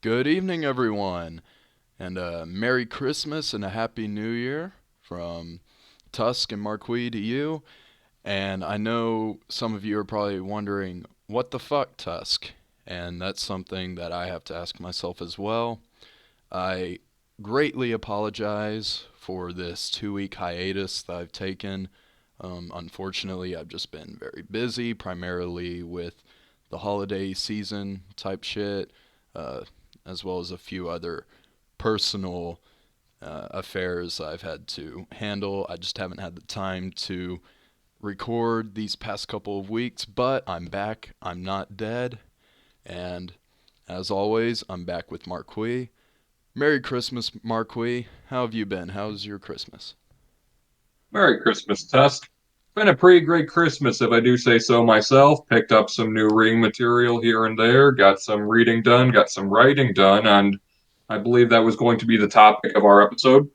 Good evening, everyone, and a Merry Christmas and a Happy New Year from Tusk and Marquis to you. And I know some of you are probably wondering, what the fuck, Tusk? And that's something that I have to ask myself as well. I greatly apologize for this 2 week hiatus that I've taken. Unfortunately, I've just been very busy, primarily with the holiday season type shit, uh, as well as a few other personal affairs I've had to handle. I just haven't had the time to record these past couple of weeks, but I'm back. I'm not dead. And as always, I'm back with Marquis. Merry Christmas, Marquis. How have you been? How's your Christmas? Merry Christmas, Tusk. Been a pretty great Christmas, if I do say so myself. Picked up some new reading material here and there, got some reading done, got some writing done, and I believe that was going to be the topic of our episode.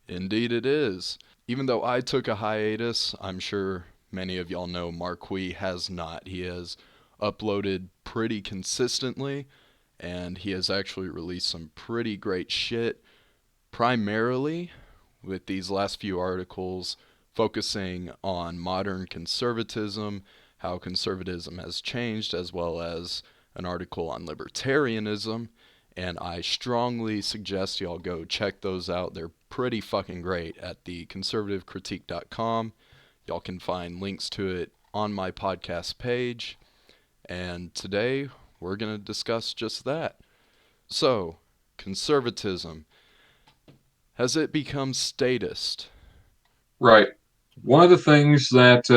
Indeed, it is. Even though I took a hiatus, I'm sure many of y'all know Marquis has not. He has uploaded pretty consistently, and he has actually released some pretty great shit, primarily with these last few articles focusing on modern conservatism, how conservatism has changed, as well as an article on libertarianism. And I strongly suggest y'all go check those out. They're pretty fucking great at theconservativecritique.com. Y'all can find links to it on my podcast page. And today we're going to discuss just that. So, conservatism. Has it become statist? Right. One of the things that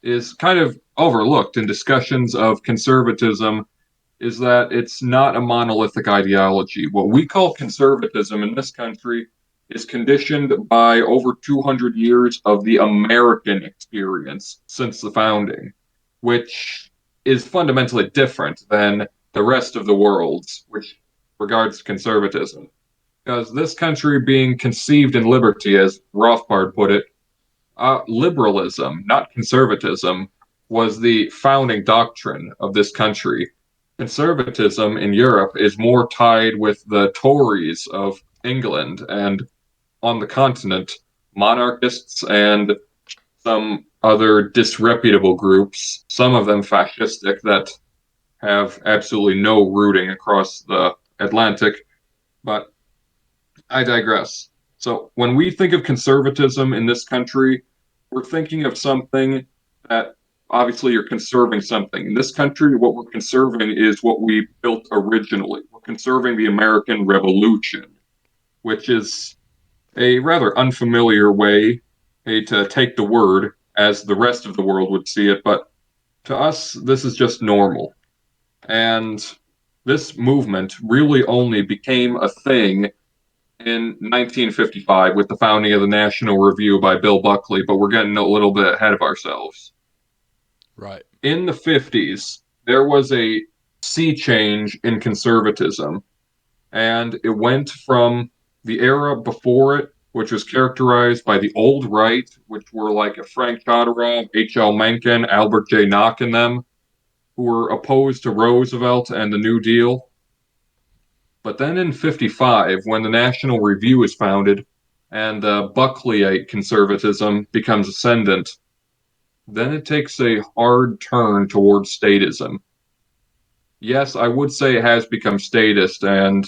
is kind of overlooked in discussions of conservatism is that it's not a monolithic ideology. What we call conservatism in this country is conditioned by over 200 years of the American experience since the founding, which is fundamentally different than the rest of the world's, which regards conservatism. Because this country being conceived in liberty, as Rothbard put it, liberalism, not conservatism, was the founding doctrine of this country. Conservatism in Europe is more tied with the Tories of England, and on the continent, monarchists and some other disreputable groups, some of them fascistic, that have absolutely no rooting across the Atlantic. But I digress. So, when we think of conservatism in this country, we're thinking of something that obviously you're conserving something. In this country, what we're conserving is what we built originally. We're conserving the American Revolution, which is a rather unfamiliar way to take the word as the rest of the world would see it, but to us, this is just normal. And this movement really only became a thing in 1955 with the founding of the National Review by Bill Buckley, but we're getting a little bit ahead of ourselves. Right. In the 50s, there was a sea change in conservatism, and it went from the era before it, which was characterized by the old right, which were like Frank Chodorov, H.L. Mencken, Albert J. Nock, and them, who were opposed to Roosevelt and the New Deal. But then in 55, when the National Review is founded and Buckleyite conservatism becomes ascendant, then it takes a hard turn towards statism. Yes, I would say it has become statist, and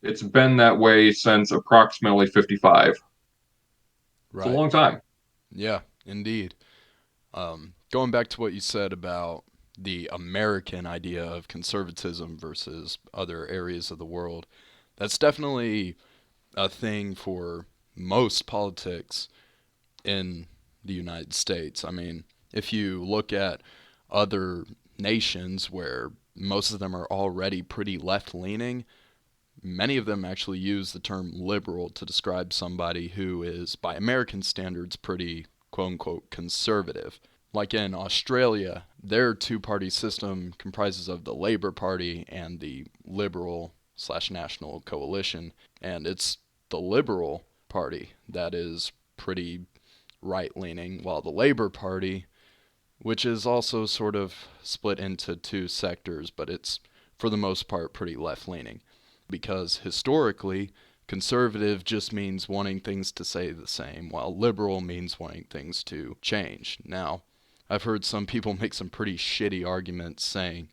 it's been that way since approximately 55. It's a Right. long time. Yeah, indeed. Going back to what you said about the American idea of conservatism versus other areas of the world, that's definitely a thing for most politics in the United States. I mean, if you look at other nations where most of them are already pretty left leaning, many of them actually use the term liberal to describe somebody who is, by American standards, pretty quote unquote conservative. Like in Australia, their two party system comprises of the Labour Party and the Liberal slash National Coalition. And it's the Liberal Party that is pretty right leaning, while the Labour Party, which is also sort of split into two sectors, but it's for the most part, pretty left-leaning. Because historically, conservative just means wanting things to stay the same, while liberal means wanting things to change. Now, I've heard some people make some pretty shitty arguments saying,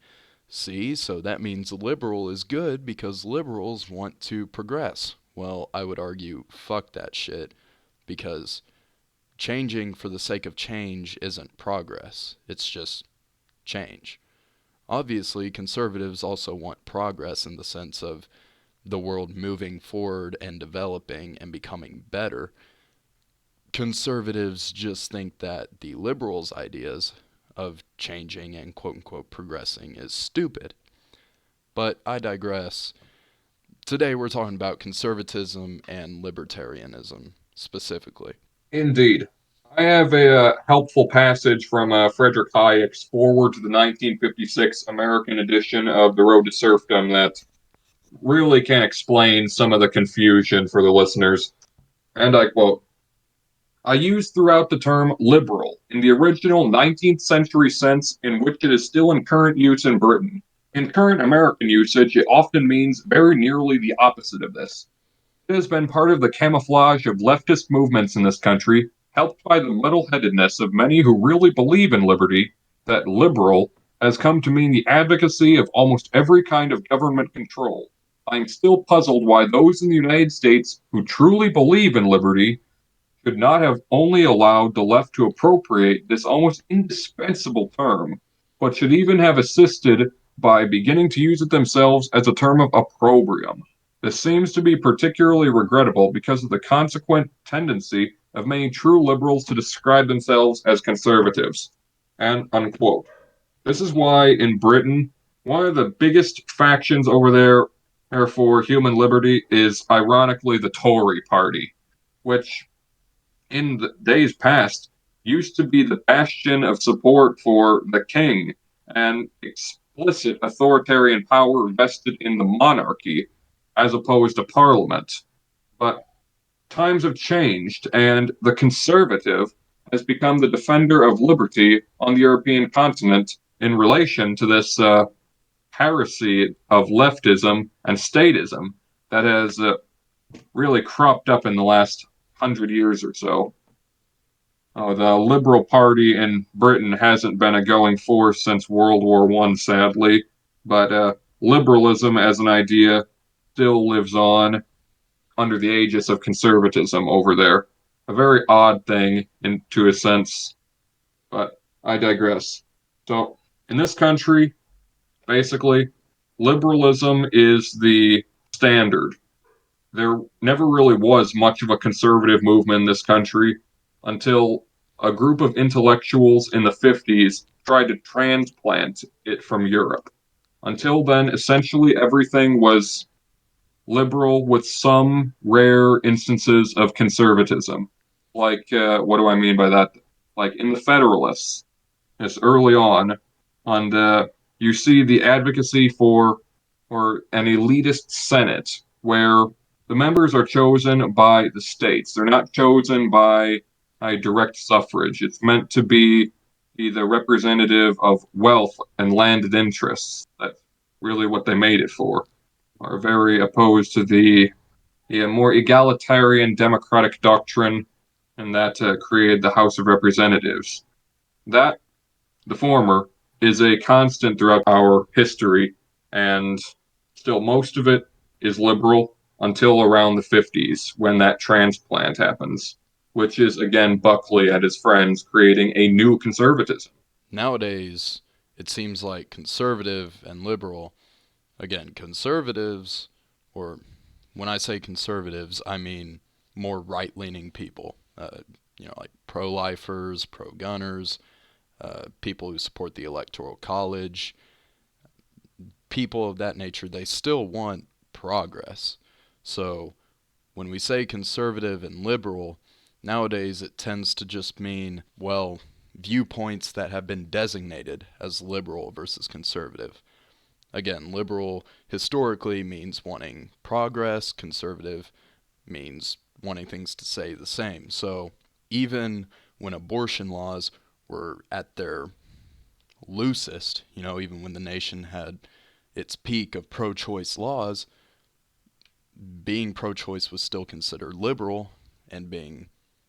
see, so that means liberal is good because liberals want to progress. Well, I would argue, fuck that shit, because changing for the sake of change isn't progress. It's just change. Obviously, conservatives also want progress in the sense of the world moving forward and developing and becoming better. Conservatives just think that the liberals' ideas of changing and quote-unquote progressing is stupid. But I digress. Today we're talking about conservatism and libertarianism specifically. Indeed. I have a helpful passage from Frederick Hayek's Foreword to the 1956 American edition of The Road to Serfdom that really can explain some of the confusion for the listeners. And I quote, I use throughout the term liberal in the original 19th century sense in which it is still in current use in Britain. In current American usage, it often means very nearly the opposite of this. It has been part of the camouflage of leftist movements in this country, helped by the muddle-headedness of many who really believe in liberty, that liberal has come to mean the advocacy of almost every kind of government control. I am still puzzled why those in the United States who truly believe in liberty should not have only allowed the left to appropriate this almost indispensable term, but should even have assisted by beginning to use it themselves as a term of opprobrium. This seems to be particularly regrettable because of the consequent tendency of many true liberals to describe themselves as conservatives. And unquote. This is why in Britain, one of the biggest factions over there for human liberty is ironically the Tory party, which in the days past used to be the bastion of support for the king and explicit authoritarian power vested in the monarchy as opposed to parliament. But times have changed, and the conservative has become the defender of liberty on the European continent in relation to this heresy of leftism and statism that has really cropped up in the last 100 years or so. The Liberal Party in Britain hasn't been a going force since World War I, sadly, but liberalism as an idea still lives on under the aegis of conservatism over there. A very odd thing, to a sense, but I digress. So, in this country, basically, liberalism is the standard. There never really was much of a conservative movement in this country until a group of intellectuals in the 50s tried to transplant it from Europe. Until then, essentially everything was liberal with some rare instances of conservatism. Like, what do I mean by that? Like in the Federalists, it's early on, and you see the advocacy for or an elitist Senate where the members are chosen by the states. They're not chosen by a direct suffrage. It's meant to be the representative of wealth and landed interests. That's really what they made it for. Are very opposed to the more egalitarian democratic doctrine, and that created the House of Representatives. That, the former, is a constant throughout our history, and still most of it is liberal until around the 50s when that transplant happens, which is again Buckley and his friends creating a new conservatism. Nowadays, it seems like conservative and liberal, again, conservatives, or when I say conservatives, I mean more right-leaning people, like pro-lifers, pro-gunners, people who support the Electoral College, people of that nature, they still want progress. So when we say conservative and liberal, nowadays it tends to just mean, well, viewpoints that have been designated as liberal versus conservative. Again, liberal historically means wanting progress, conservative means wanting things to stay the same. So even when abortion laws were at their loosest, even when the nation had its peak of pro-choice laws, being pro-choice was still considered liberal, and being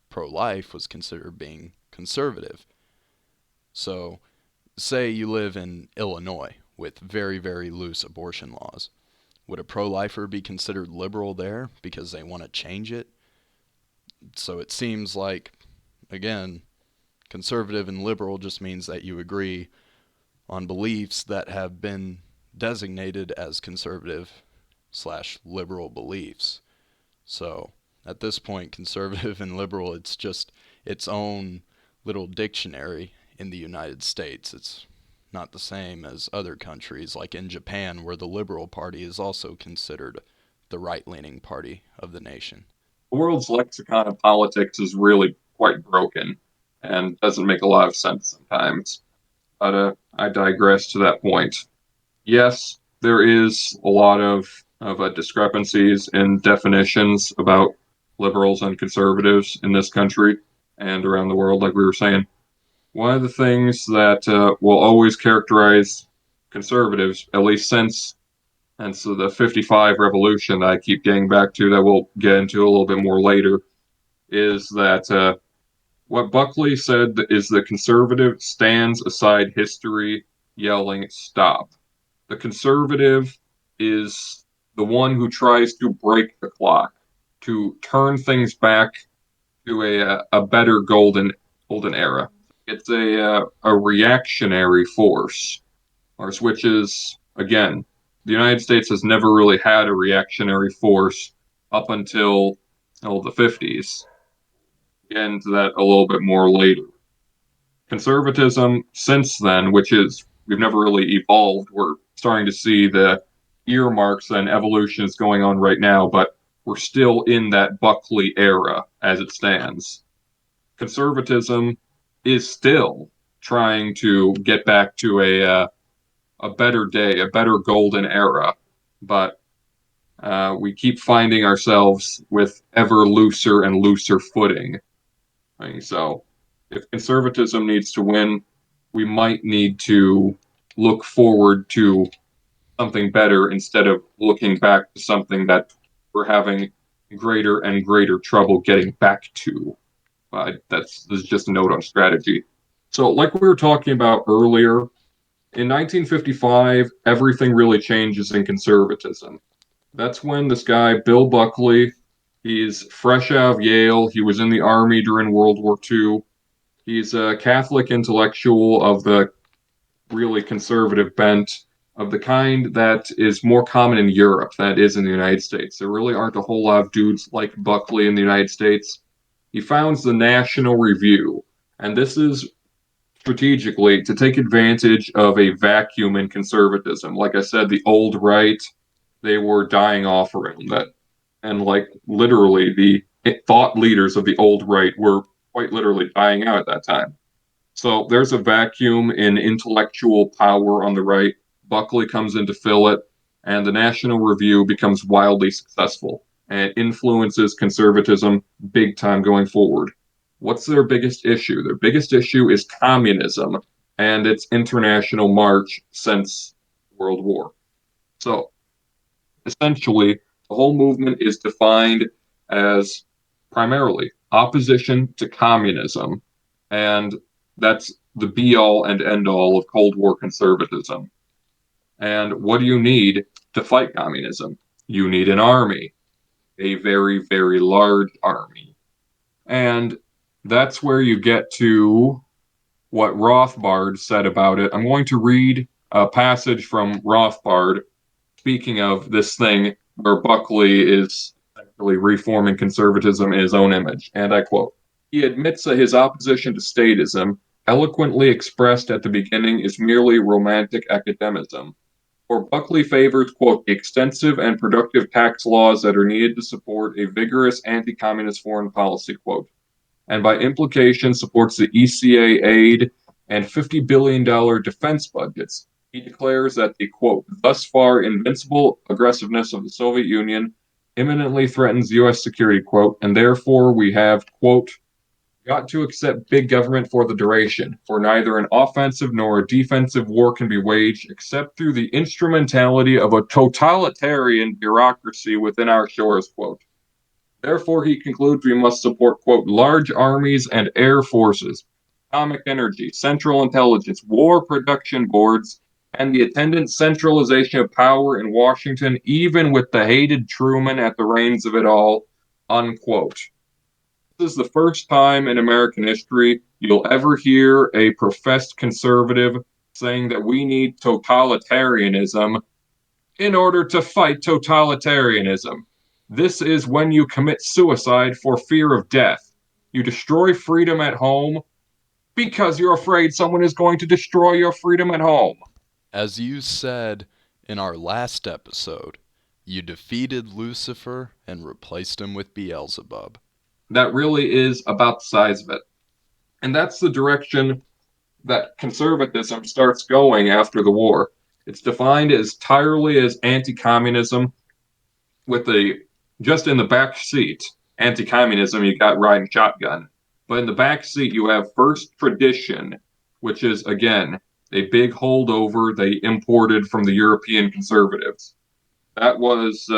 pro-life was considered being conservative. So, say you live in Illinois with very, very loose abortion laws. Would a pro-lifer be considered liberal there because they want to change it? So it seems like, again, conservative and liberal just means that you agree on beliefs that have been designated as conservative slash liberal beliefs. So at this point, conservative and liberal, it's just its own little dictionary in the United States. It's not the same as other countries, like in Japan, where the Liberal Party is also considered the right-leaning party of the nation. The world's lexicon of politics is really quite broken and doesn't make a lot of sense sometimes. But I digress to that point. Yes, there is a lot of discrepancies in definitions about liberals and conservatives in this country and around the world, like we were saying. One of the things that will always characterize conservatives, at least since the 55 revolution that I keep getting back to, that we'll get into a little bit more later, is that what Buckley said is the conservative stands aside history, yelling, stop. The conservative is the one who tries to break the clock, to turn things back to a better golden era. It's a reactionary force, which is, again, the United States has never really had a reactionary force up until the 50s. Get into that a little bit more later. Conservatism since then, which is, we've never really evolved. We're starting to see the earmarks and evolution is going on right now, but we're still in that Buckley era as it stands. Conservatism is still trying to get back to a better day, a better golden era, but we keep finding ourselves with ever looser and looser footing. So if conservatism needs to win, we might need to look forward to something better instead of looking back to something that we're having greater and greater trouble getting back to. This is just a note on strategy. So, like we were talking about earlier, in 1955, everything really changes in conservatism. That's when this guy, Bill Buckley, he's fresh out of Yale. He was in the Army during World War II. He's a Catholic intellectual of the really conservative bent, of the kind that is more common in Europe than it is in the United States. There really aren't a whole lot of dudes like Buckley in the United States. He founds the National Review, and this is strategically to take advantage of a vacuum in conservatism. Like I said, the old right, they were dying off around that. And like literally, the thought leaders of the old right were quite literally dying out at that time. So there's a vacuum in intellectual power on the right. Buckley comes in to fill it, and the National Review becomes wildly successful and influences conservatism big time going forward. What's their biggest issue? Their biggest issue is communism and its international march since World War. So essentially, the whole movement is defined as primarily opposition to communism, and that's the be all and end all of Cold War conservatism. And what do you need to fight communism? You need an army, a very, very large army. And that's where you get to what Rothbard said about it. I'm going to read a passage from Rothbard, speaking of this thing where Buckley is actually reforming conservatism in his own image. And I quote, he admits that his opposition to statism, eloquently expressed at the beginning, is merely romantic academicism. For Buckley favors, quote, extensive and productive tax laws that are needed to support a vigorous anti-communist foreign policy, quote, and by implication supports the ECA aid and $50 billion defense budgets. He declares that the, quote, thus far invincible aggressiveness of the Soviet Union imminently threatens U.S. security, quote, and therefore we have, quote, got to accept big government for the duration, for neither an offensive nor a defensive war can be waged except through the instrumentality of a totalitarian bureaucracy within our shores, quote. Therefore, he concludes we must support, quote, large armies and air forces, atomic energy, central intelligence, war production boards, and the attendant centralization of power in Washington, even with the hated Truman at the reins of it all, unquote. This is the first time in American history you'll ever hear a professed conservative saying that we need totalitarianism in order to fight totalitarianism. This is when you commit suicide for fear of death. You destroy freedom at home because you're afraid someone is going to destroy your freedom at home. As you said in our last episode, you defeated Lucifer and replaced him with Beelzebub. That really is about the size of it. And that's the direction that conservatism starts going after the war. It's defined as entirely as anti-communism, with a just in the back seat, anti-communism, you got riding shotgun. But in the back seat, you have first tradition, which is again a big holdover they imported from the European conservatives. That's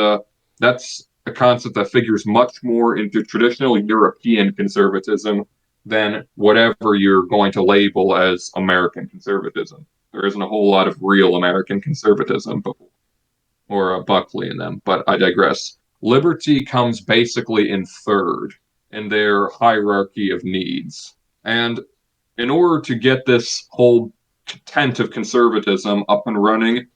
a concept that figures much more into traditional European conservatism than whatever you're going to label as American conservatism. There isn't a whole lot of real American conservatism or Buckley in them, but I digress. Liberty comes basically in third in their hierarchy of needs. And in order to get this whole tent of conservatism up and running,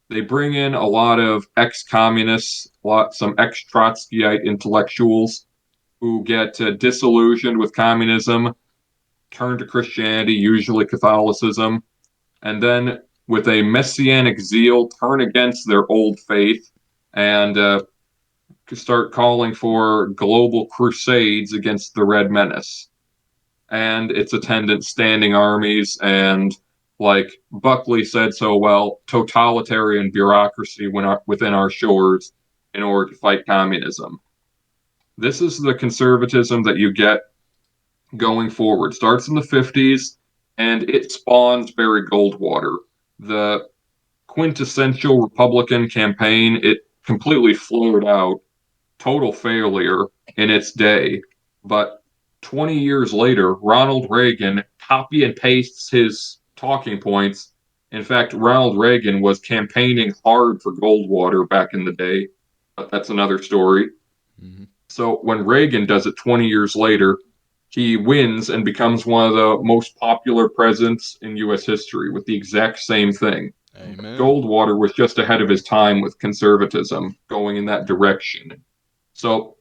they bring in a lot of ex-communists, some ex-Trotskyite intellectuals who get disillusioned with communism, turn to Christianity, usually Catholicism, and then with a messianic zeal turn against their old faith and start calling for global crusades against the Red Menace and its attendant standing armies and, like Buckley said so well, totalitarian bureaucracy within our shores in order to fight communism. This is the conservatism that you get going forward. Starts in the 50s and it spawns Barry Goldwater, the quintessential Republican campaign. It completely flared out, total failure in its day. But 20 years later, Ronald Reagan copy and pastes his talking points. In fact, Ronald Reagan was campaigning hard for Goldwater back in the day, but that's another story. Mm-hmm. So when Reagan does it 20 years later, he wins and becomes one of the most popular presidents in U.S. history with the exact same thing. Amen. Goldwater was just ahead of his time with conservatism going in that direction. So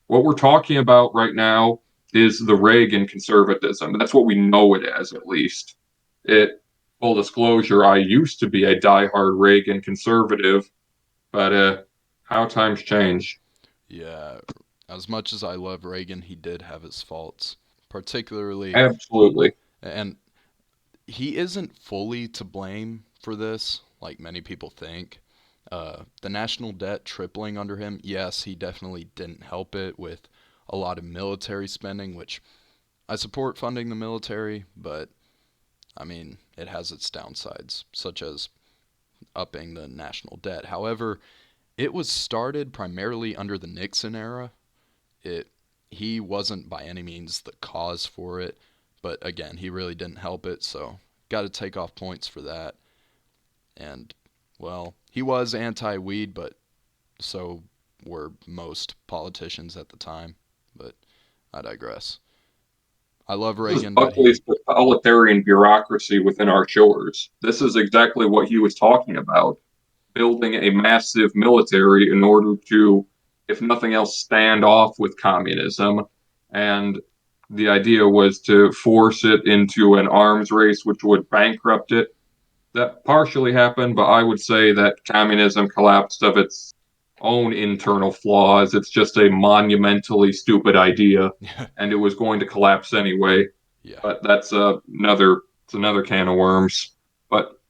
what we're talking about right now is the Reagan conservatism. That's what we know it as, at least. Full disclosure, I used to be a diehard Reagan conservative, but how times change. Yeah, as much as I love Reagan, he did have his faults, particularly. Absolutely. And he isn't fully to blame for this, like many people think. The national debt tripling under him, yes, he definitely didn't help it with a lot of military spending, which I support funding the military, but I mean, it has its downsides, such as upping the national debt. However, it was started primarily under the Nixon era. He wasn't by any means the cause for it, but again, he really didn't help it, so got to take off points for that. And well, he was anti-weed, but so were most politicians at the time. But I digress. I love Reagan, but Buckley's totalitarian bureaucracy within our shores. This is exactly what he was talking about. Building a massive military in order to, if nothing else, stand off with communism. And the idea was to force it into an arms race which would bankrupt it. That partially happened, but I would say that communism collapsed of its own internal flaws. It's just a monumentally stupid idea, and it was going to collapse anyway. Yeah. But that's another can of worms. But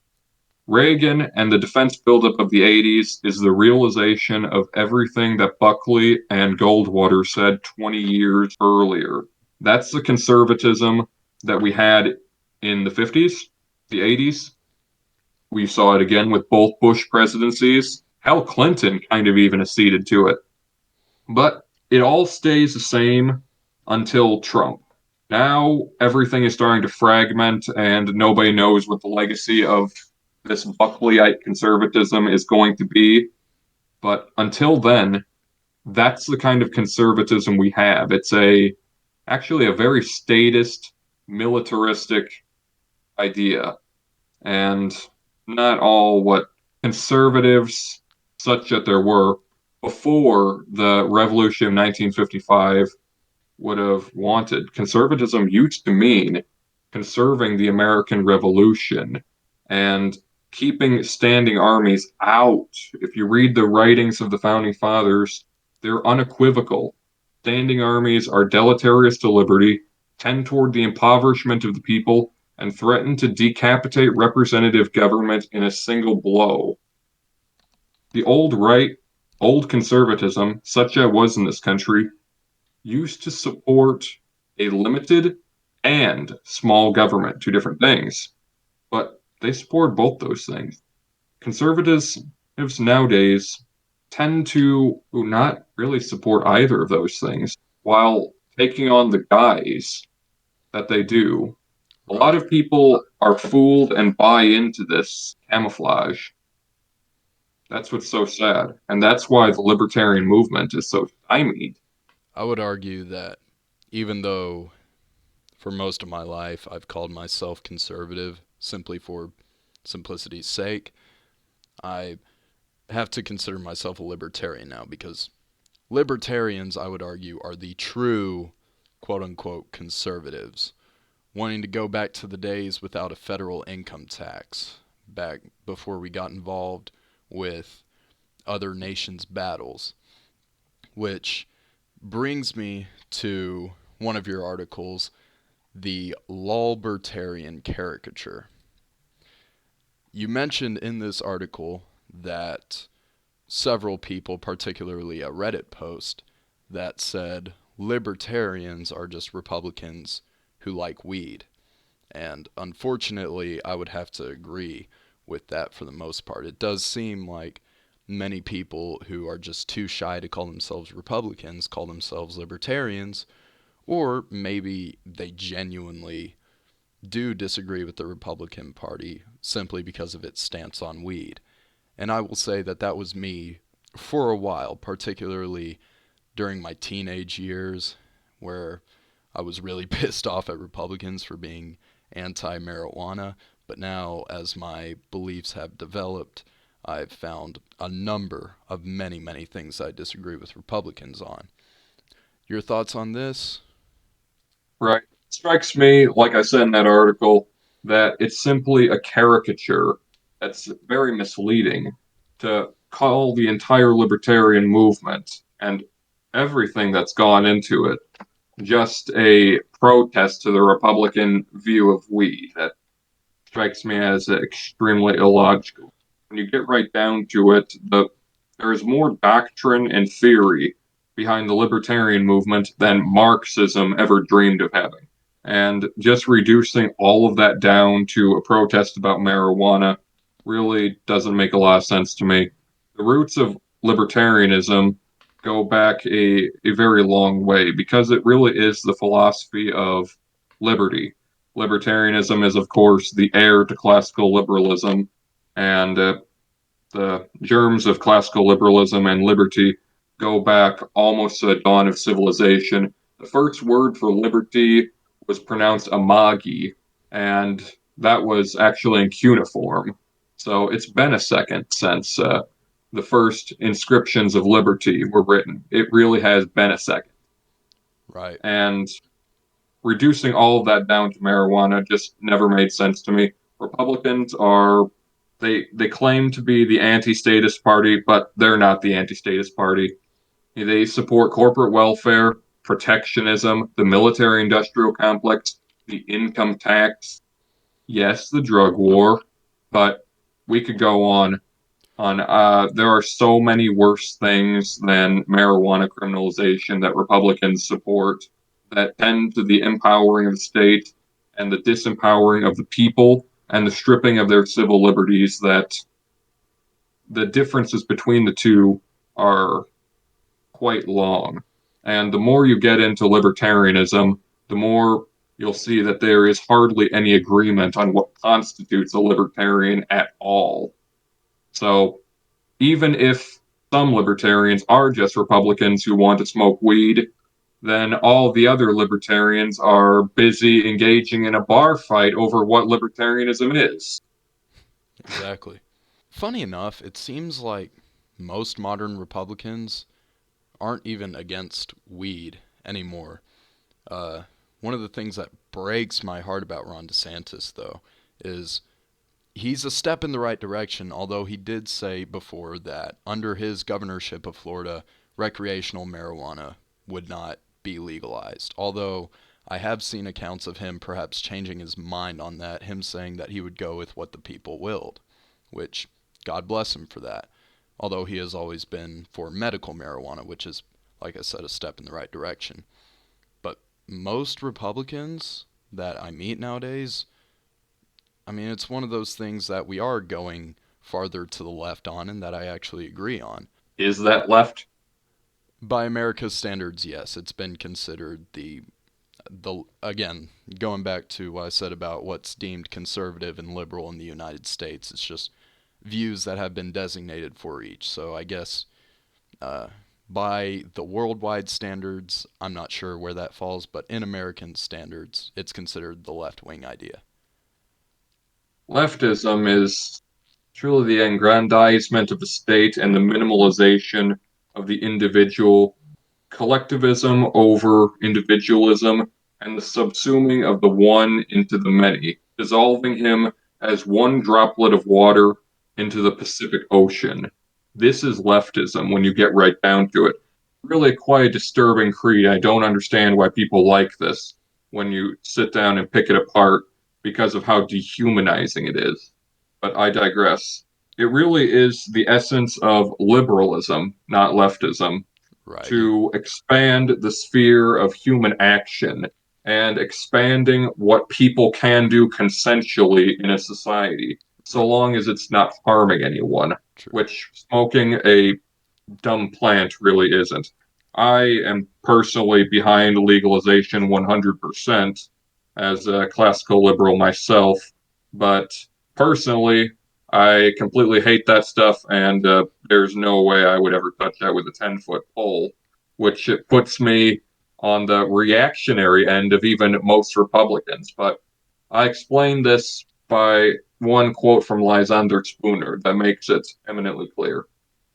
Reagan and the defense buildup of the 80s is the realization of everything that Buckley and Goldwater said 20 years earlier. That's the conservatism that we had in the 50s, the 80s. We saw it again with both Bush presidencies. Hal Clinton kind of even acceded to it. But it all stays the same until Trump. Now everything is starting to fragment, and nobody knows what the legacy of this Buckleyite conservatism is going to be. But until then, that's the kind of conservatism we have. It's actually a very statist, militaristic idea, and not all what conservatives, such that there were before the revolution of 1955, would have wanted. Conservatism used to mean conserving the American Revolution and keeping standing armies out. If you read the writings of the founding fathers, they're unequivocal. Standing armies are deleterious to liberty, tend toward the impoverishment of the people, and threaten to decapitate representative government in a single blow. The old right, old conservatism, such as was in this country, used to support a limited and small government, two different things, but they support both those things. Conservatives nowadays tend to not really support either of those things while taking on the guise that they do. A lot Right. of people are fooled and buy into this camouflage. That's what's so sad. And that's why the libertarian movement is so stymied. I would argue that even though for most of my life I've called myself conservative simply for simplicity's sake, I have to consider myself a libertarian now because libertarians, I would argue, are the true quote unquote conservatives, wanting to go back to the days without a federal income tax, back before we got involved with other nations' battles, which brings me to one of your articles, the LOLbertarian Caricature. You mentioned in this article that several people, particularly a Reddit post, that said libertarians are just Republicans who like weed. And unfortunately, I would have to agree with that for the most part. It does seem like many people who are just too shy to call themselves Republicans call themselves libertarians, or maybe they genuinely do disagree with the Republican Party simply because of its stance on weed. And I will say that that was me for a while, particularly during my teenage years, where I was really pissed off at Republicans for being anti marijuana. But now, as my beliefs have developed, I've found a number of many, many things I disagree with Republicans on. Your thoughts on this? Right. It strikes me, like I said in that article, that it's simply a caricature that's very misleading to call the entire libertarian movement and everything that's gone into it just a protest to the Republican view of weed. That strikes me as extremely illogical. When you get right down to it, there is more doctrine and theory behind the libertarian movement than Marxism ever dreamed of having. And just reducing all of that down to a protest about marijuana really doesn't make a lot of sense to me. The roots of libertarianism go back a very long way because it really is the philosophy of liberty. Libertarianism is, of course, the heir to classical liberalism, and the germs of classical liberalism and liberty go back almost to the dawn of civilization. The first word for liberty was pronounced amagi, and that was actually in cuneiform. So it's been a second since the first inscriptions of liberty were written. It really has been a second. Right. And reducing all of that down to marijuana just never made sense to me. Republicans are they claim to be the anti-statist party, but they're not the anti-statist party. They support corporate welfare, protectionism, the military-industrial complex, the income tax, yes, the drug war, but we could go on. There are so many worse things than marijuana criminalization that Republicans support that tend to the empowering of the state and the disempowering of the people and the stripping of their civil liberties, that the differences between the two are quite long. And the more you get into libertarianism, the more you'll see that there is hardly any agreement on what constitutes a libertarian at all. So even if some libertarians are just Republicans who want to smoke weed, then all the other libertarians are busy engaging in a bar fight over what libertarianism is. Exactly. Funny enough, it seems like most modern Republicans aren't even against weed anymore. Uh, One of the things that breaks my heart about Ron DeSantis, though, is he's a step in the right direction, although he did say before that under his governorship of Florida, recreational marijuana would not be legalized. Although I have seen accounts of him perhaps changing his mind on that, him saying that he would go with what the people willed, which God bless him for that. Although he has always been for medical marijuana, which is, like I said, a step in the right direction. But most Republicans that I meet nowadays, I mean, it's one of those things that we are going farther to the left on and that I actually agree on. Is that left? By America's standards, yes, it's been considered the again, going back to what I said about what's deemed conservative and liberal in the United States, it's just views that have been designated for each. So I guess uh, by the worldwide standards, I'm not sure where that falls, but in American standards, it's considered the left wing idea. Leftism is truly the aggrandizement of the state and the minimalization of the individual, collectivism over individualism, and the subsuming of the one into the many, dissolving him as one droplet of water into the Pacific Ocean. This is leftism when you get right down to it. Really quite a disturbing creed. I don't understand why people like this when you sit down and pick it apart because of how dehumanizing it is. But I digress. It really is the essence of liberalism, not leftism, Right. to expand the sphere of human action and expanding what people can do consensually in a society, so Right. long as it's not harming anyone, True. which smoking a dumb plant really isn't. I am personally behind legalization 100% as a classical liberal myself, but personally, I completely hate that stuff, and there's no way I would ever touch that with a 10-foot pole, which it puts me on the reactionary end of even most Republicans. But I explain this by one quote from Lysander Spooner that makes it eminently clear.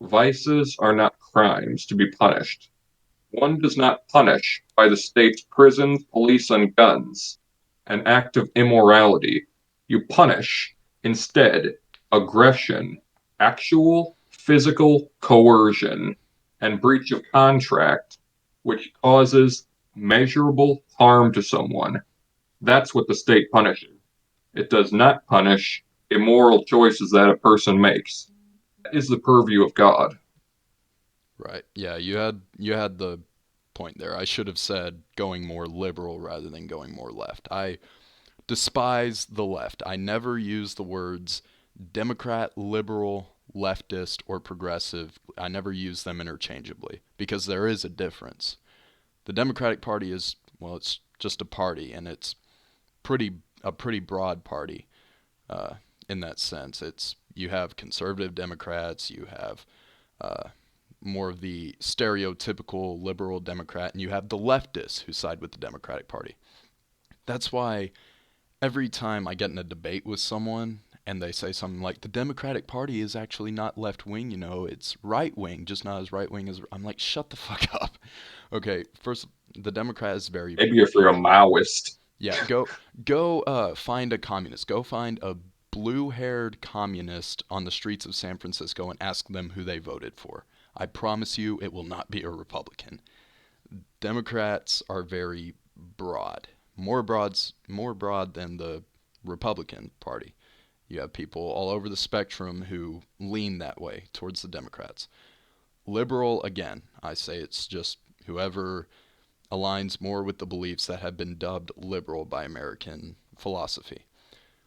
Vices are not crimes to be punished. One does not punish by the state's prisons, police, and guns an act of immorality. You punish, instead, aggression, actual physical coercion, and breach of contract, which causes measurable harm to someone. That's what the state punishes. It does not punish immoral choices that a person makes. That is the purview of God. Right. Yeah, you had the point there. I should have said going more liberal rather than going more left. I despise the left. I never use the words Democrat, liberal, leftist, or progressive. I never use them interchangeably because there is a difference. The Democratic Party is, well, it's just a party, and it's pretty a pretty broad party uh, in that sense. It's you have conservative Democrats, you have uh, more of the stereotypical liberal Democrat, and you have the leftists who side with the Democratic Party. That's why every time I get in a debate with someone and they say something like the Democratic Party is actually not left wing, it's right wing, just not as right wing as I'm like, shut the fuck up. Okay, first, the Democrat is very Maybe if you're a Maoist. yeah. Go find a communist. Go find a blue-haired communist on the streets of San Francisco and ask them who they voted for. I promise you, it will not be a Republican. Democrats are very broad, more broad than the Republican Party. You have people all over the spectrum who lean that way towards the Democrats. Liberal, again, I say it's just whoever aligns more with the beliefs that have been dubbed liberal by American philosophy.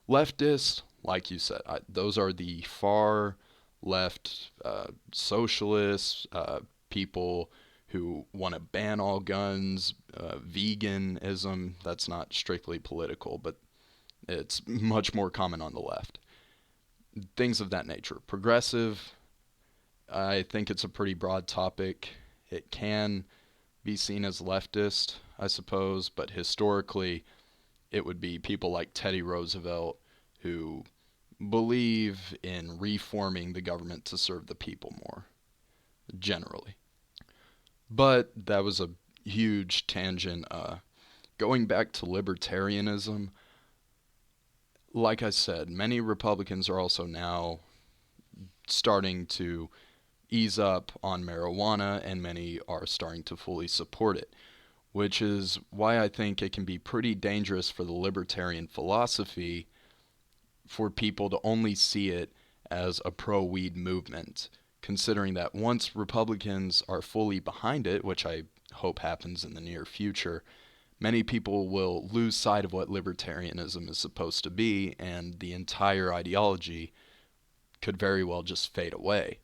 Leftists, like you said, those are the far left socialists, people who want to ban all guns, veganism. That's not strictly political, but it's much more common on the left. Things of that nature. Progressive, I think it's a pretty broad topic. It can be seen as leftist, I suppose, but historically, it would be people like Teddy Roosevelt who believe in reforming the government to serve the people more, generally. But that was a huge tangent. Going back to libertarianism, like I said, many Republicans are also now starting to ease up on marijuana, and many are starting to fully support it, which is why I think it can be pretty dangerous for the libertarian philosophy for people to only see it as a pro weed movement, considering that once Republicans are fully behind it, which I hope happens in the near future, many people will lose sight of what libertarianism is supposed to be, and the entire ideology could very well just fade away.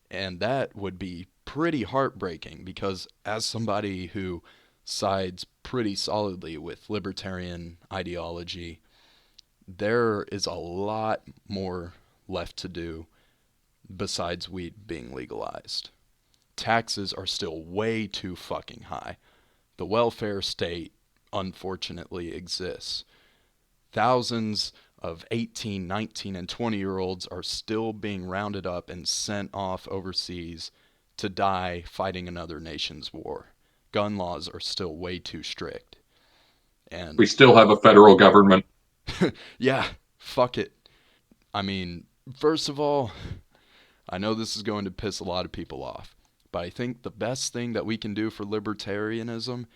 And that would be pretty heartbreaking because, as somebody who sides pretty solidly with libertarian ideology, there is a lot more left to do besides weed being legalized. Taxes are still way too fucking high. The welfare state, unfortunately, exists. Thousands of 18, 19, and 20-year-olds are still being rounded up and sent off overseas to die fighting another nation's war. Gun laws are still way too strict. We And still have a federal government. yeah, fuck it. I mean, first of all, I know this is going to piss a lot of people off, but I think the best thing that we can do for libertarianism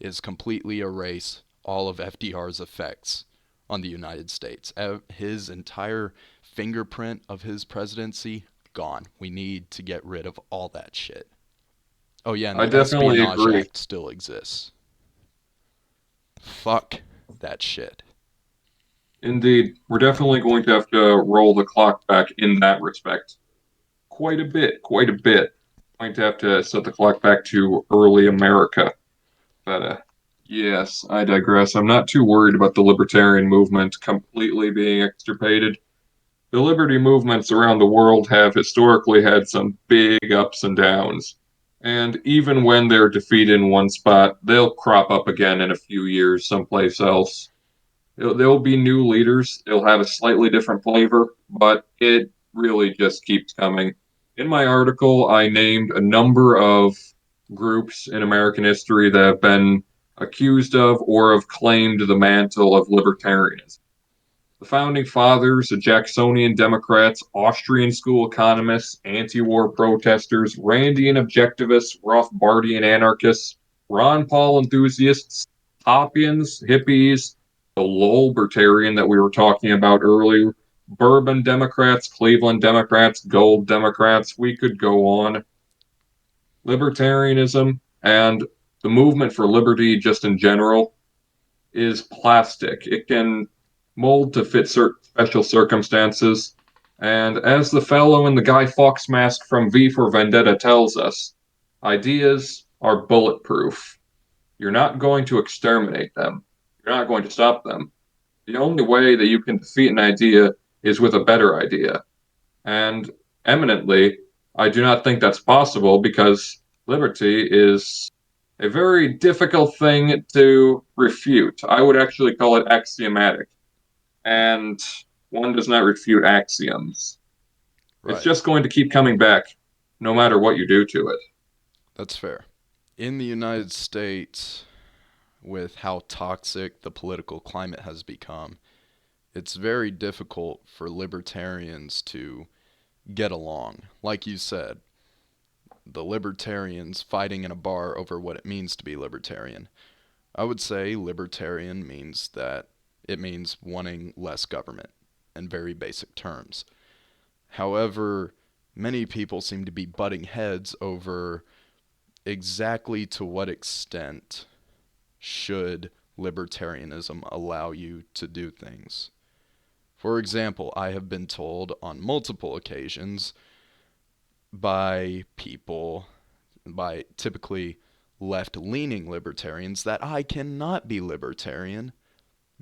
is completely erase all of FDR's effects on the United States. His entire fingerprint of his presidency, gone. We need to get rid of all that shit. Oh, yeah, and I the definitely Espionage agree. Act still exists. Fuck that shit. Indeed, we're definitely going to have to roll the clock back in that respect. Quite a bit, quite a bit. Going to have to set the clock back to early America. But yes, I digress. I'm not too worried about the libertarian movement completely being extirpated. The liberty movements around the world have historically had some big ups and downs. And even when they're defeated in one spot, they'll crop up again in a few years someplace else. There'll be new leaders. It'll have a slightly different flavor, but it really just keeps coming. In my article, I named a number of groups in American history that have been accused of or have claimed the mantle of libertarianism. The founding fathers, the Jacksonian Democrats, Austrian school economists, anti war protesters, Randian objectivists, Rothbardian anarchists, Ron Paul enthusiasts, Hoppians, hippies, the LOLbertarian that we were talking about earlier, Bourbon Democrats, Cleveland Democrats, Gold Democrats, we could go on. Libertarianism and the movement for liberty, just in general, is plastic. It can mold to fit certain special circumstances. And as the fellow in the Guy Fawkes mask from V for Vendetta tells us, ideas are bulletproof. You're not going to exterminate them. You're not going to stop them. The only way that you can defeat an idea is with a better idea. And eminently, I do not think that's possible because liberty is a very difficult thing to refute. I would actually call it axiomatic. And one does not refute axioms. It's Right. just going to keep coming back no matter what you do to it. That's fair. In the United States, with how toxic the political climate has become, it's very difficult for libertarians to get along. Like you said, the libertarians fighting in a bar over what it means to be libertarian. I would say libertarian means that it means wanting less government in very basic terms. However, many people seem to be butting heads over exactly to what extent should libertarianism allow you to do things? For example, I have been told on multiple occasions by people, by typically left-leaning libertarians, that I cannot be libertarian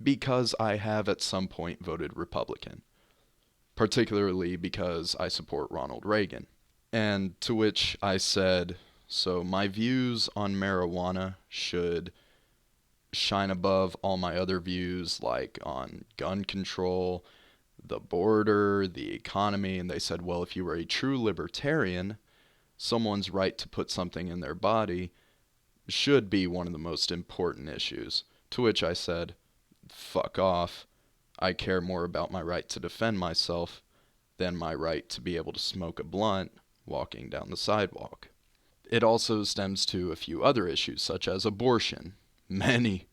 because I have at some point voted Republican, particularly because I support Ronald Reagan. And to which I said, so my views on marijuana should shine above all my other views, like on gun control, the border, the economy. And they said, well, if you were a true libertarian, someone's right to put something in their body should be one of the most important issues. To which I said, fuck off. I care more about my right to defend myself than my right to be able to smoke a blunt walking down the sidewalk. It also stems to a few other issues, such as abortion. Many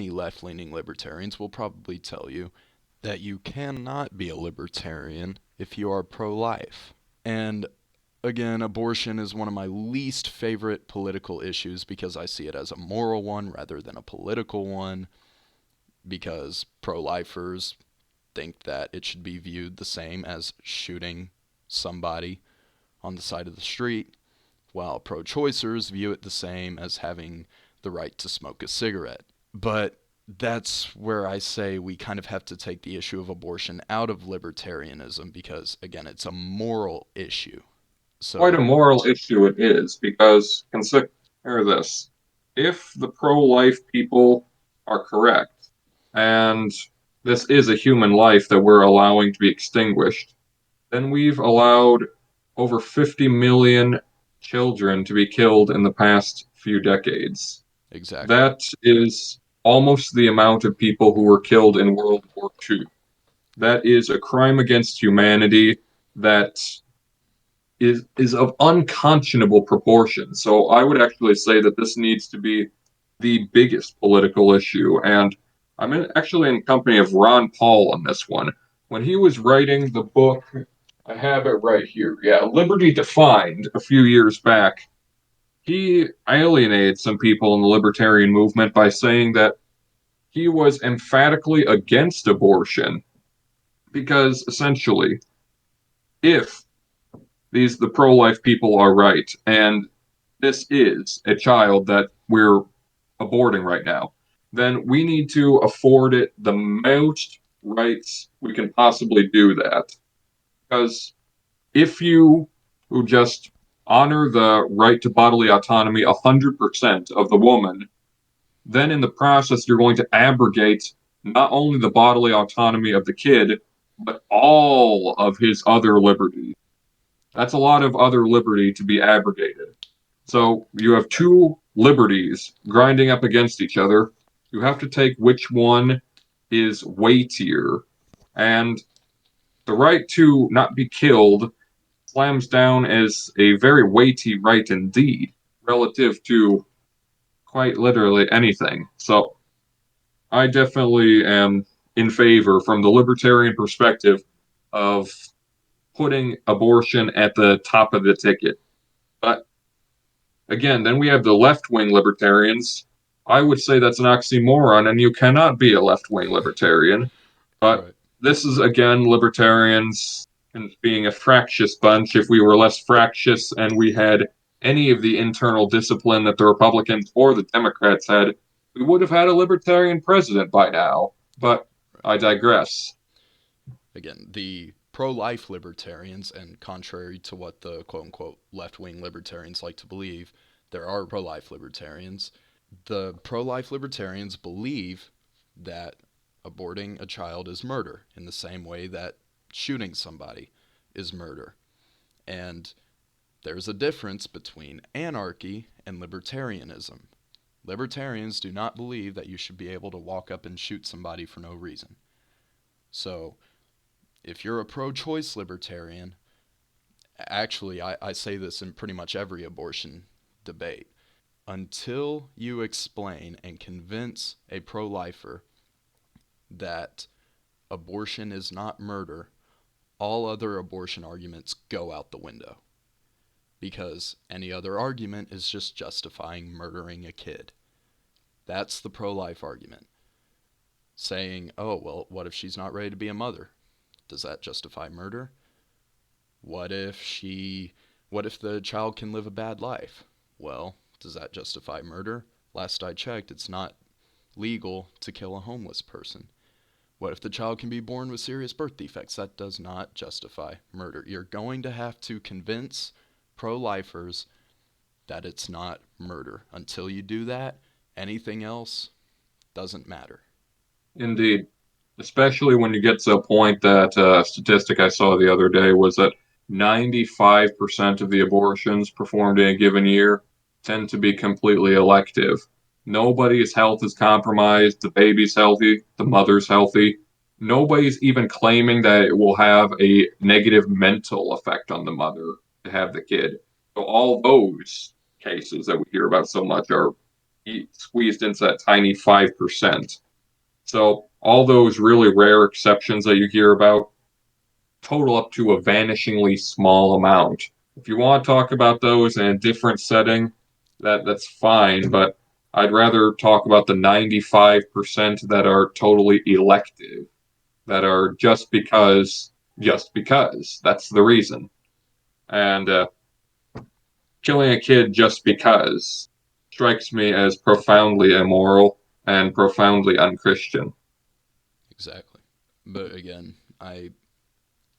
left-leaning libertarians will probably tell you that you cannot be a libertarian if you are pro-life. And again, abortion is one of my least favorite political issues because I see it as a moral one rather than a political one, because pro-lifers think that it should be viewed the same as shooting somebody on the side of the street, while pro-choicers view it the same as having the right to smoke a cigarette. But that's where I say we kind of have to take the issue of abortion out of libertarianism because, again, it's a moral issue. Quite a So, moral issue it is, because consider this. If the pro-life people are correct, and this is a human life that we're allowing to be extinguished, then we've allowed over 50 million children to be killed in the past few decades. exactly. That is almost the amount of people who were killed in World War II. That is a crime against humanity that is of unconscionable proportions. So I would actually say that this needs to be the biggest political issue. And actually in company of Ron Paul on this one. When he was writing the book, I have it right here. Yeah, Liberty Defined a few years back. He alienated some people in the libertarian movement by saying that he was emphatically against abortion because essentially, if the pro-life people are right and this is a child that we're aborting right now, then we need to afford it the most rights we can possibly do that. Because if you just honor the right to bodily autonomy 100% of the woman, then in the process you're going to abrogate not only the bodily autonomy of the kid, but all of his other liberties. That's a lot of other liberty to be abrogated. Right. So you have two liberties grinding up against each other. You have to take which one is weightier. And the right to not be killed slams down as a very weighty right indeed, relative to quite literally anything. So I definitely am in favor, from the libertarian perspective, of putting abortion at the top of the ticket. But again, then we have the left wing libertarians. I would say that's an oxymoron, and you cannot be a left wing libertarian. But Right. this is, again, libertarians and being a fractious bunch. If we were less fractious and we had any of the internal discipline that the Republicans or the Democrats had, we would have had a libertarian president by now. But Right. I digress. Again, the pro-life libertarians, and contrary to what the quote-unquote left-wing libertarians like to believe, there are pro-life libertarians. The pro-life libertarians believe that aborting a child is murder in the same way that shooting somebody is murder. And there's a difference between anarchy and libertarianism. Libertarians do not believe that you should be able to walk up and shoot somebody for no reason. So, if you're a pro-choice libertarian, actually, I say this in pretty much every abortion debate, until you explain and convince a pro-lifer that abortion is not murder, all other abortion arguments go out the window. because any other argument is just justifying murdering a kid. That's the pro-life argument. Saying, oh, well, what if she's not ready to be a mother? Does that justify murder? What if the child can live a bad life? Well, does that justify murder? Last I checked, it's not legal to kill a homeless person. What if the child can be born with serious birth defects? That does not justify murder. You're going to have to convince pro-lifers that it's not murder. Until you do that, anything else doesn't matter. Indeed. Especially when you get to a point that statistic I saw the other day was that 95% of the abortions performed in a given year tend to be completely elective. Nobody's health is compromised. The baby's healthy. The mother's healthy. Nobody's even claiming that it will have a negative mental effect on the mother to have the kid. So all those cases that we hear about so much are squeezed into that tiny 5%. So all those really rare exceptions that you hear about total up to a vanishingly small amount. If you want to talk about those in a different setting, that's fine, but I'd rather talk about the 95% that are totally elective, that are just because. That's the reason. And killing a kid just because strikes me as profoundly immoral and profoundly unchristian. Exactly. But again, I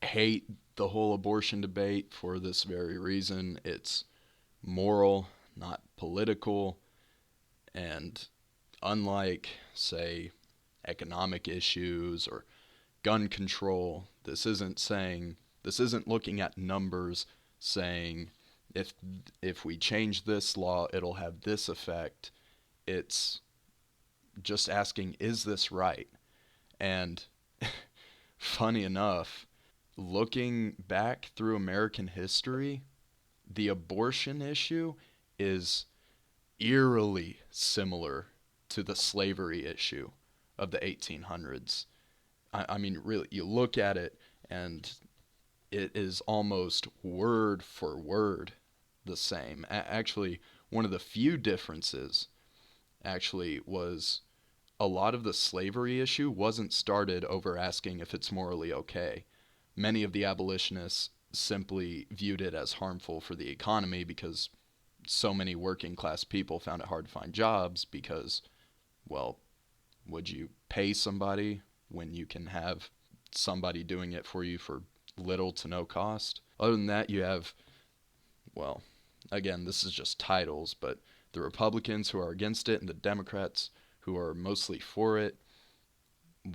hate the whole abortion debate for this very reason. It's moral, not political, and unlike, say, economic issues or gun control, this isn't looking at numbers saying if we change this law, it'll have this effect. It's just asking, is this right? And funny enough, looking back through American history, the abortion issue is eerily similar to the slavery issue of the 1800s. I mean, really, you look at it and it is almost word for word the same. Actually, one of the few differences actually was a lot of the slavery issue wasn't started over asking if it's morally okay. Many of the abolitionists simply viewed it as harmful for the economy because so many working class people found it hard to find jobs because, well, would you pay somebody when you can have somebody doing it for you for little to no cost? Other than that, you have, well, again, this is just titles, but the Republicans who are against it and the Democrats who are mostly for it.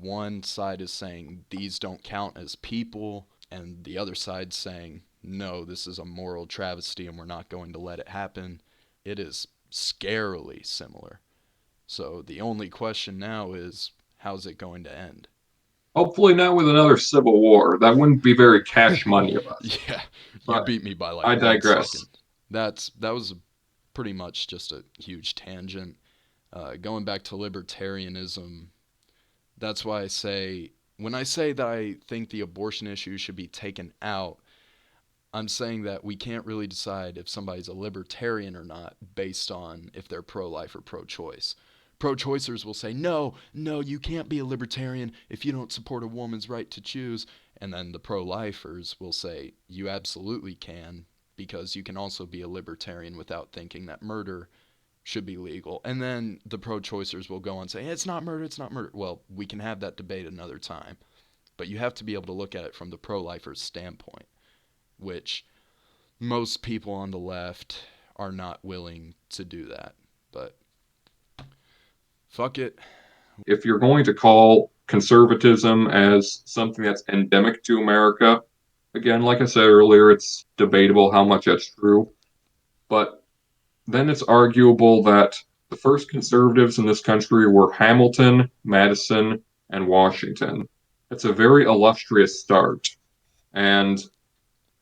One side is saying these don't count as people, and the other side saying, no, this is a moral travesty and we're not going to let it happen. It is scarily similar. So the only question now is, how's it going to end? Hopefully not with another civil war. That wouldn't be very cash money of us. Yeah, you But beat me by like I 1 second. digress. That was pretty much just a huge tangent. Going back to libertarianism, that's why I say, when I say that I think the abortion issue should be taken out, I'm saying that we can't really decide if somebody's a libertarian or not based on if they're pro-life or pro-choice. Pro-choicers will say, no, no, you can't be a libertarian if you don't support a woman's right to choose. And then the pro-lifers will say, you absolutely can, because you can also be a libertarian without thinking that murder should be legal. And then the pro-choicers will go on and say, it's not murder, it's not murder. Well, we can have that debate another time. But you have to be able to look at it from the pro-lifers' standpoint, which most people on the left are not willing to do that. But fuck it. If you're going to call conservatism as something that's endemic to America, again, like I said earlier, it's debatable how much that's true. But then it's arguable that the first conservatives in this country were Hamilton, Madison, and Washington. It's a very illustrious start. And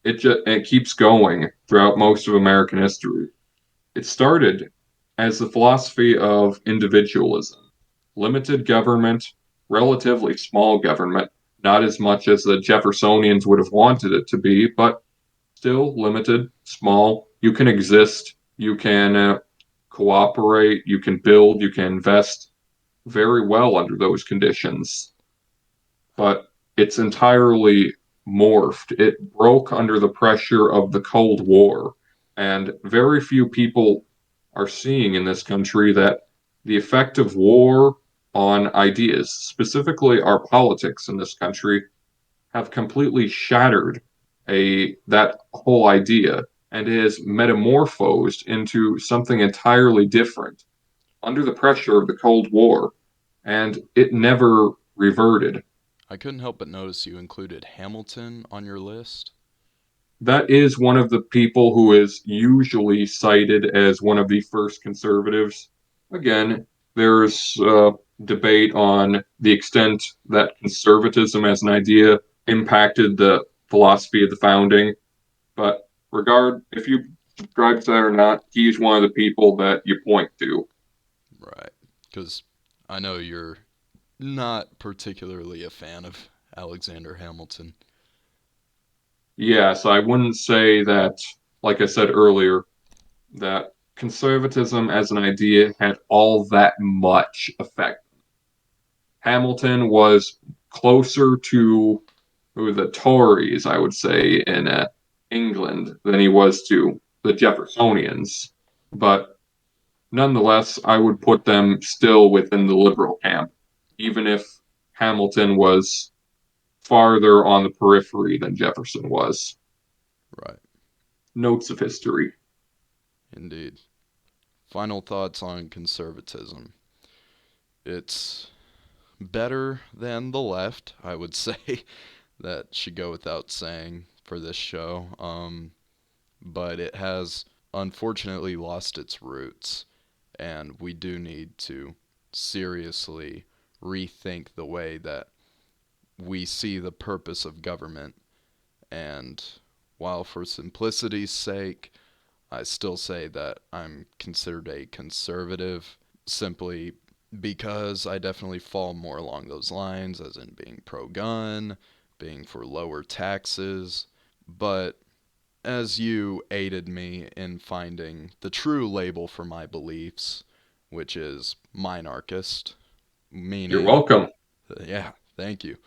it keeps going throughout most of American history. It started as the philosophy of individualism, limited government, relatively small government, not as much as the Jeffersonians would have wanted it to be, but still limited, small, you can exist, you can cooperate, you can build, you can invest very well under those conditions. But it's entirely morphed. It broke under the pressure of the Cold War. And very few people are seeing in this country that the effect of war on ideas, specifically our politics in this country, have completely shattered that whole idea and is metamorphosed into something entirely different under the pressure of the Cold War, and it never reverted. I couldn't help but notice you included Hamilton on your list. That is one of the people who is usually cited as one of the first conservatives. Again, there's debate on the extent that conservatism as an idea impacted the philosophy of the founding. But if you subscribe to that or not, he's one of the people that you point to. Right. Because I know you're not particularly a fan of Alexander Hamilton. Yes, I wouldn't say that, like I said earlier, that conservatism as an idea had all that much effect. Hamilton was closer to the Tories, I would say, in England than he was to the Jeffersonians. But nonetheless, I would put them still within the liberal camp, even if Hamilton was farther on the periphery than Jefferson was. Right. Notes of history. Indeed. Final thoughts on conservatism. It's better than the left, I would say. That should go without saying for this show. But it has unfortunately lost its roots, and we do need to seriously rethink the way that we see the purpose of government. And while for simplicity's sake, I still say that I'm considered a conservative simply because I definitely fall more along those lines, as in being pro gun, being for lower taxes. But as you aided me in finding the true label for my beliefs, which is minarchist, You're meaning, welcome. yeah, thank you,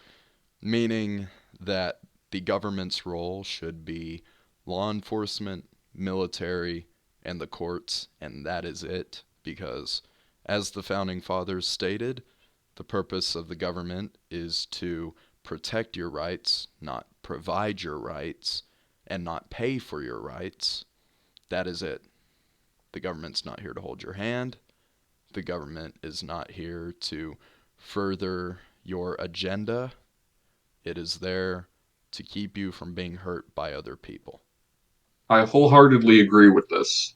meaning that the government's role should be law enforcement, military, and the courts, and that is it. Because, as the founding fathers stated, the purpose of the government is to protect your rights, not provide your rights, and not pay for your rights. That is it. The government's not here to hold your hand. The government is not here to further your agenda. It is there to keep you from being hurt by other people. I wholeheartedly agree with this.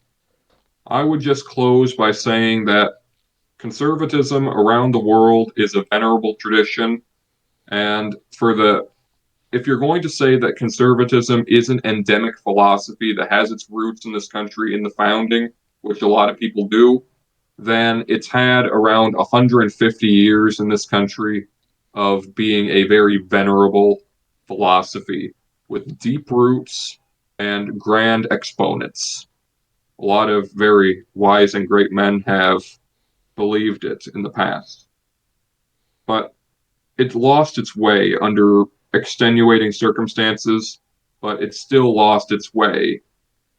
I would just close by saying that conservatism around the world is a venerable tradition, and if you're going to say that conservatism is an endemic philosophy that has its roots in this country in the founding, which a lot of people do, then it's had around 150 years in this country of being a very venerable philosophy with deep roots and grand exponents. A lot of very wise and great men have believed it in the past. But it lost its way under extenuating circumstances, but it still lost its way,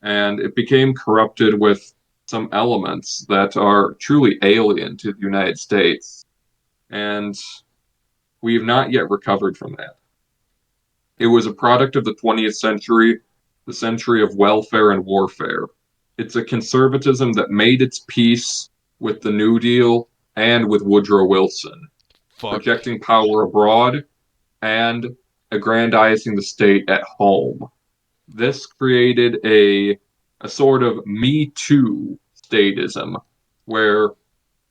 and it became corrupted with some elements that are truly alien to the United States, and we've not yet recovered from that. It was a product of the 20th century, the century of welfare and warfare. It's a conservatism that made its peace with the New Deal and with Woodrow Wilson, Fuck. projecting power abroad and aggrandizing the state at home. This created a sort of Me Too statism, where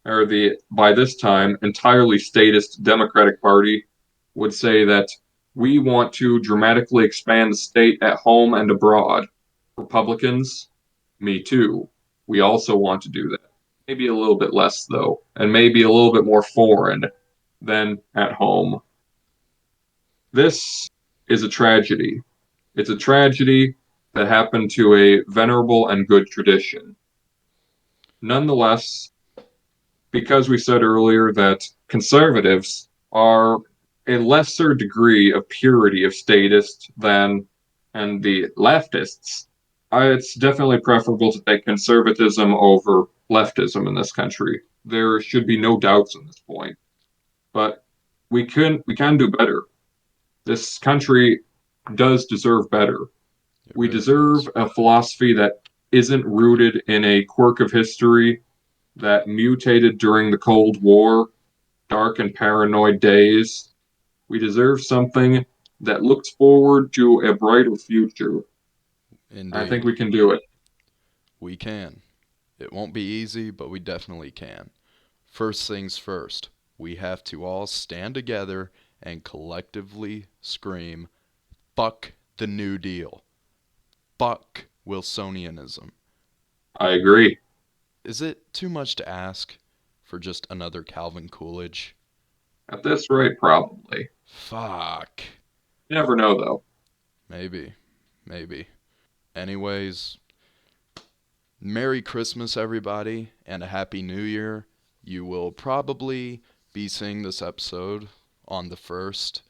or the by this time entirely statist Democratic Party would say that we want to dramatically expand the state at home and abroad. Republicans, me too. We also want to do that. Maybe a little bit less though, and maybe a little bit more foreign than at home. This is a tragedy. It's a tragedy that happen to a venerable and good tradition. Nonetheless, because we said earlier that conservatives are a lesser degree of purity of statist than and the leftists, it's definitely preferable to take conservatism over leftism in this country. There should be no doubts on this point. But we can do better. This country does deserve better. It We really does. deserve a philosophy that isn't rooted in a quirk of history that mutated during the Cold War, dark and paranoid days. We deserve something that looks forward to a brighter future. I think Indeed. we can do it. We can. It won't be easy, but we definitely can. First things first, we have to all stand together and collectively scream, fuck the New Deal. Fuck Wilsonianism. I agree. Is it too much to ask for just another Calvin Coolidge? At this rate, probably. Fuck. You never know, though. Maybe. Maybe. Anyways, Merry Christmas, everybody, and a Happy New Year. You will probably be seeing this episode on the 1st.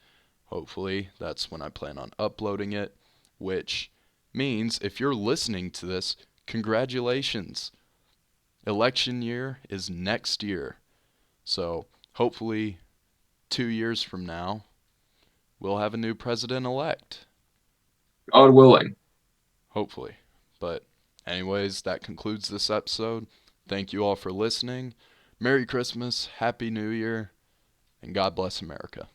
Hopefully, that's when I plan on uploading it, which means if you're listening to this, congratulations. Election year is next year. So, hopefully, 2 years from now, we'll have a new president-elect. God willing. Hopefully. But anyways, that concludes this episode. Thank you all for listening. Merry Christmas, Happy New Year, and God bless America.